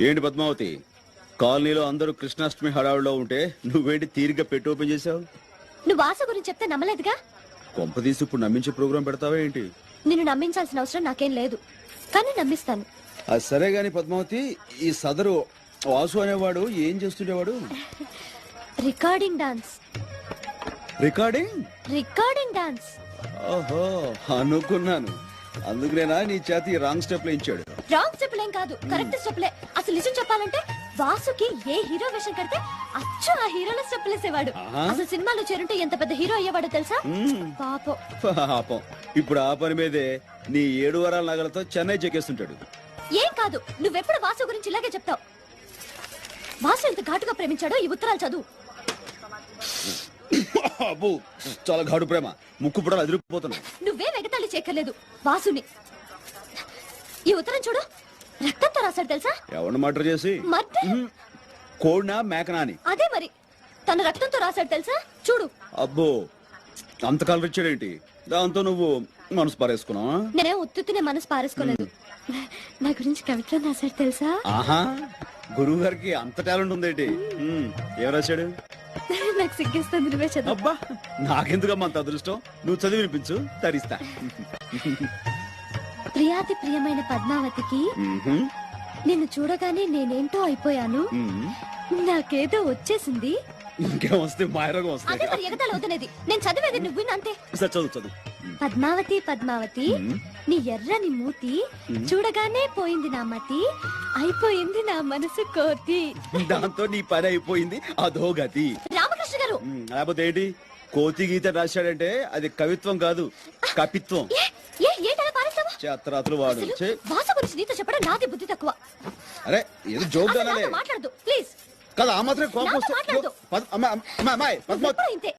ఏంటి పద్మావతి, కాలనీలో అందరూ కృష్ణాష్టమి హడావుడిలో ఉంటే నువ్వేంటి తీరిగ్గా పెట్టి ఓపెన్ చేసావు? నువ్వు ఆశ గురించి చెప్తే నమ్మలేదుగా. కొంపదీసి ఇప్పుడు నమ్మించే ప్రోగ్రాం పెడతావా ఏంటి? నిన్ను నమ్మించాల్సిన అవసరం నాకేం లేదు, కానీ నమ్మిస్తాను. అది సరే గాని పద్మావతి, ఈ సదరు వాసు అనేవాడు ఏం చేస్తుండేవాడు? Recording dance. Recording dance. ఓహో, అనుకున్నాను. అందుకునేనా నీ చేతి రాంగ్ స్టెప్ లో ఇచ్చాడు? రాంగ్ స్టెప్లేం కాదు, కరెక్ట్ స్టెప్లే. అసలు నిజం చెప్పాలంటే వాసుకి ఏ హీరో వేషం కడితే అచ్చు ఆ హీరోల స్టెప్లేసేవాడు. అసలు సినిమాలో చేరుంటే ఎంత పెద్ద హీరో అయ్యేవాడో తెలుసా? పాపం. ఇప్పుడు ఆ పని మీదే నీ 7 వారాల నగలతో చెన్నై చెక్కేస్తుంటాడు. ఏం కాదు, నువ్వెప్పుడు వాసు గురించి ఇలాగే చెప్తావు. వాసు ఎంత ఘాటుగా ప్రేమించాడో ఈ ఉత్తరాలు చదువు. అబ్బో, చాలా ఘాటు ప్రేమ. ముక్కు కూడా అదిరిపోతున్నావు. నువ్వే వెగతాళి చేయక్కర్లేదు వాసుని. ఈ ఉత్తరం చూడు, రక్తంతో రాశాడు తెలుసా? ఎవరిని మర్డర్ చేసి? కోడినా మేకనా అని. అదే మరి, తన రక్తంతో రాశాడు తెలుసా? చూడు. అబ్బో, అంత కలర్ ఇచ్చాడేంటి? దాంతో నువ్వు మనసు పారేసుకున్నావా? నేనే ఉత్తునే మనసు పారేసుకోలేదు. నా గురించి కవిత్వం రాశాడు తెలుసా? ఆహా, గురువు గారికి అంత టాలెంట్ ఉందేంటి? ఏం రాశాడు? నాకు సిగ్గిస్తుంది, నువ్వే చదువు. అబ్బా, నాకెందుకమ్మా అంత అదృష్టం? నువ్వు చదివి వినిపించు, తరిస్తా. ప్రియాతి ప్రియమైన పద్మావతికి నిన్ను చూడగానే నేనేంటో అయిపోయాను. నాకేదో వచ్చేసింది. ఇంకేం వస్తే మాయరోగం అదే వస్తాయి. మరి ఎగతాళి అవుతున్నది. నేను చదివేది నువ్వు విను అంతే. సరే, చదువు. పద్మావతి పద్మావతి, నీ ఎర్రని మూతి చూడగానే పోయింది నా మతి, అయిపోయింది నా మనసు కోతి. దాంతో నీ పని అయిపోయింది, అదో గతి. రామకృష్ణ గారు, లేకపోతే ఏంటి? కోతి గీత రాశాడంటే అది కవిత్వం కాదు, కపిత్వం. ఏంటలా పారేస్తావా? చేతరాతులు వాడు. భాష గురించి నీతో చెప్పడం నాది బుద్ధి తక్కువ. అరే, ఏదో జోక్ మాట్లాడదు ప్లీజ్. కదా, ఆ మాత్రం కోపం మాట్లాడదు. వస్తే. అమ్మాయి, ఇంతే.